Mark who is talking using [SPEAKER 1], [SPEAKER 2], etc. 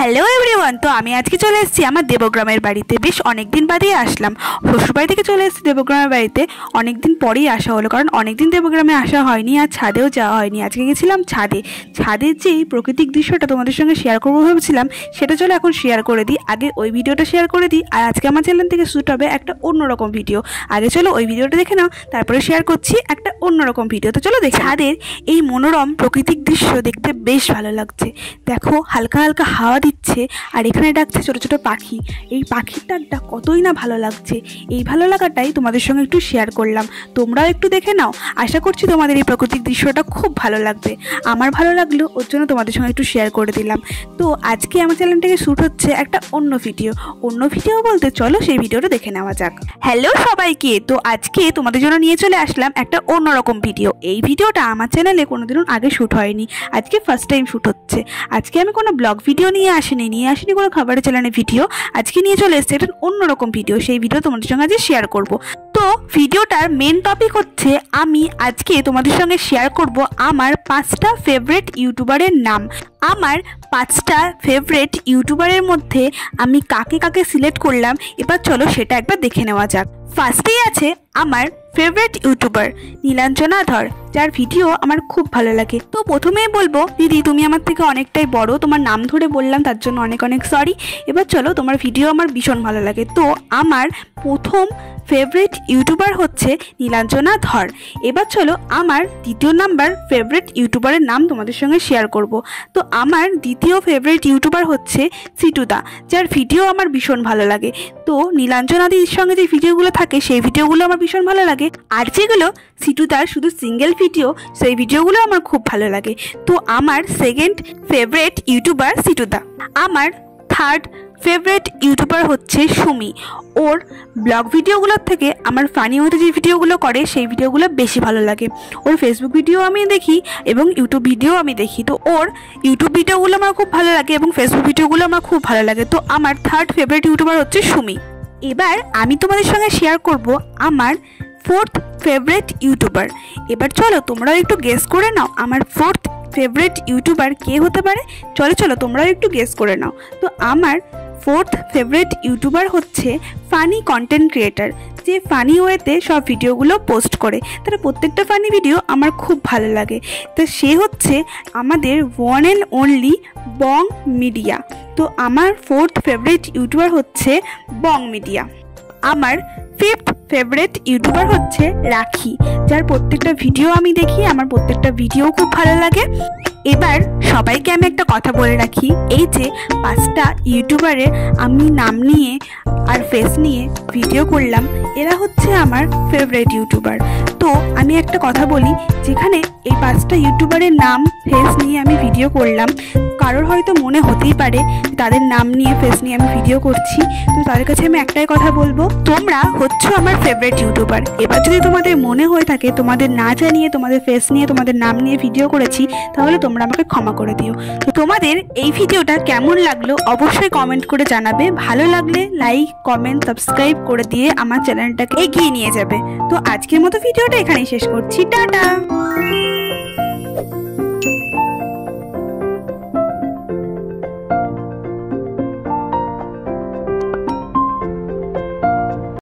[SPEAKER 1] Hello everyone. তো আমি আজকে চলে এসেছি আমার দেবগ্রামের বাড়িতে। বেশ অনেক দিন বাদেই আসলাম। শ্বশুরবাড়ি থেকে চলে এসেছি দেবগ্রামের বাড়িতে। অনেক দিন পরেই আসা হলো, কারণ অনেক দিন দেবগ্রামে আসা হয়নি আর ছাদেও যাওয়া হয়নি। আজকে গেছিলাম ছাদে। ছাদের যেই প্রাকৃতিক দৃশ্যটা তোমাদের সঙ্গে শেয়ার করবো ভেবেছিলাম, সেটা চলো এখন শেয়ার করে দিই। আগে ওই ভিডিওটা শেয়ার করে দিই, আর আজকে আমার চ্যানেল থেকে শ্যুট হবে একটা অন্যরকম ভিডিও। আগে চলো ওই ভিডিওটা দেখে নাও, তারপরে শেয়ার করছি একটা অন্যরকম ভিডিও। তো চলো দেখি। ছাদের এই মনোরম প্রাকৃতিক দৃশ্য দেখতে বেশ ভালো লাগছে। দেখো হালকা হালকা হাওয়া দিচ্ছে, আর এখানে ডাকছে ছোট ছোট পাখি। এই পাখির ডাকটা কতই না ভালো লাগছে। এই ভালো লাগাটাই তোমাদের সঙ্গে একটু শেয়ার করলাম। তোমরাও একটু দেখে নাও। আশা করছি তোমাদের এই প্রাকৃতিক দৃশ্যটা খুব ভালো লাগবে। আমার ভালো লাগলো, ওর জন্য তোমাদের সঙ্গে একটু শেয়ার করে দিলাম। তো আজকে আমার চ্যানেল থেকে শ্যুট হচ্ছে একটা অন্য ভিডিও বলতে চলো সেই ভিডিওটা দেখে নেওয়া যাক। হ্যালো সবাইকে। তো আজকে তোমাদের জন্য নিয়ে চলে আসলাম একটা অন্যরকম ভিডিও। এই ভিডিওটা আমার চ্যানেলে কোনোদিনও আগে শ্যুট হয়নি, আজকে ফার্স্ট টাইম শ্যুট হচ্ছে। আজকে আমি কোনো ব্লগ ভিডিও নিয়ে আসিনি কোনো খাবারের চ্যানেলের ভিডিও। আজকে নিয়ে চলে এসেছে একটা অন্যরকম ভিডিও। সেই ভিডিও তোমাদের সঙ্গে আজকে শেয়ার করব। তো ভিডিওটার মেন টপিক হচ্ছে, আমি আজকে তোমাদের সঙ্গে শেয়ার করব আমার 5টা ফেভারিট ইউটিউবারের নাম। আমার 5টা ফেভারিট ইউটিউবারের মধ্যে আমি কাকে কাকে সিলেক্ট করলাম, এবার চলো সেটা একবার দেখে নেওয়া যাক। ফার্স্টেই আছে আমার ফেভারিট ইউটিউবার নীলাঞ্জনা ধর, যার ভিডিও আমার খুব ভালো লাগে। তো প্রথমেই বলবো, দিদি তুমি আমার থেকে অনেকটাই বড়, তোমার নাম ধরে বললাম তার জন্য অনেক অনেক সরি। এবার চলো, তোমার ভিডিও আমার ভীষণ ভালো লাগে। তো আমার প্রথম ফেভারিট ইউটিউবার হচ্ছে নীলাঞ্জনা ধর। এবার চলো আমার দ্বিতীয় নাম্বার ফেভারিট ইউটিউবারের নাম তোমাদের সঙ্গে শেয়ার করব। তো আমার দ্বিতীয় ফেভারিট ইউটিউবার হচ্ছে সিটুদা, যার ভিডিও আমার ভীষণ ভালো লাগে। তো নীলাঞ্জনা দিদির সঙ্গে যে ভিডিওগুলো থাকে সেই ভিডিওগুলো আমার ভীষণ ভালো লাগে, আর যেগুলো সিটুদার শুধু সিঙ্গেল ভিডিও সেই ভিডিওগুলো আমার খুব ভালো লাগে। তো আমার সেকেন্ড ফেভারিট ইউটিউবার সিটুদা। আমার থার্ড ফেভারিট ইউটিউবার হচ্ছে সুমি। ওর ব্লগ ভিডিওগুলোর থেকে আমার ফানি হতে যে ভিডিওগুলো করে সেই ভিডিওগুলো বেশি ভালো লাগে। ওর ফেসবুক ভিডিও আমি দেখি এবং ইউটিউব ভিডিও আমি দেখি। তো ওর ইউটিউব ভিডিওগুলো আমার খুব ভালো লাগে এবং ফেসবুক ভিডিওগুলো আমার খুব ভালো লাগে। তো আমার থার্ড ফেভারিট ইউটিউবার হচ্ছে সুমি। এবার আমি তোমাদের সঙ্গে শেয়ার করব আমার ফোর্থ ফেভারিট ইউটিউবার। এবার চলো তোমরাও একটু গেস করে নাও আমার ফোর্থ ফেভারিট ইউটিউবার কে হতে পারে। চলো তোমরাও একটু গেস করে নাও। তো আমার ফোর্থ ফেভারিট ইউটিউবার হচ্ছে ফানি কন্টেন্ট ক্রিয়েটার, যে ফানি ওয়েতে সব ভিডিওগুলো পোস্ট করে। তার প্রত্যেকটা ফানি ভিডিও আমার খুব ভালো লাগে। তো সে হচ্ছে আমাদের one and only Bong media. তো আমার ফোর্থ ফেভারিট ইউটিউবার হচ্ছে বং মিডিয়া। আমার ফিফথ ফেভারিট ইউটিউবার হচ্ছে রাখি, যার প্রত্যেকটা ভিডিও আমি দেখি, আমার প্রত্যেকটা ভিডিও খুব ভালো লাগে। এবার সবাইকে আমি একটা কথা বলে রাখি, এই যে 5টা ইউটিউবারের আমি নাম নিয়ে আর ফেস নিয়ে ভিডিও করলাম, এরা হচ্ছে আমার ফেভারিট ইউটিউবার। তো আমি একটা কথা বলি, যেখানে এই 5টা ইউটিউবারের নাম ফেস নিয়ে আমি ভিডিও করলাম, কারোর হয়তো মনে হতেই পারে তাদের নাম নিয়ে ফেস নিয়ে আমি ভিডিও করছি। তো তাদের কাছে আমি একটাই কথা বলবো, তোমরা হচ্ছে আমার ফেভারিট ইউটিউবার। এবার যদি তোমাদের মনে হয়ে থাকে তোমাদের না জানিয়ে তোমাদের ফেস নিয়ে তোমাদের নাম নিয়ে ভিডিও করেছি, তাহলে তোমরা আমাকে ক্ষমা করে দিও। তো তোমাদের এই ভিডিওটা কেমন লাগলো অবশ্যই কমেন্ট করে জানাবে। ভালো লাগলে লাইক কমেন্ট সাবস্ক্রাইব করে দিয়ে আমার চ্যানেলটাকে এগিয়ে নিয়ে যাবে। তো আজকের মতো ভিডিওটা এখানেই শেষ করছি। টাটা।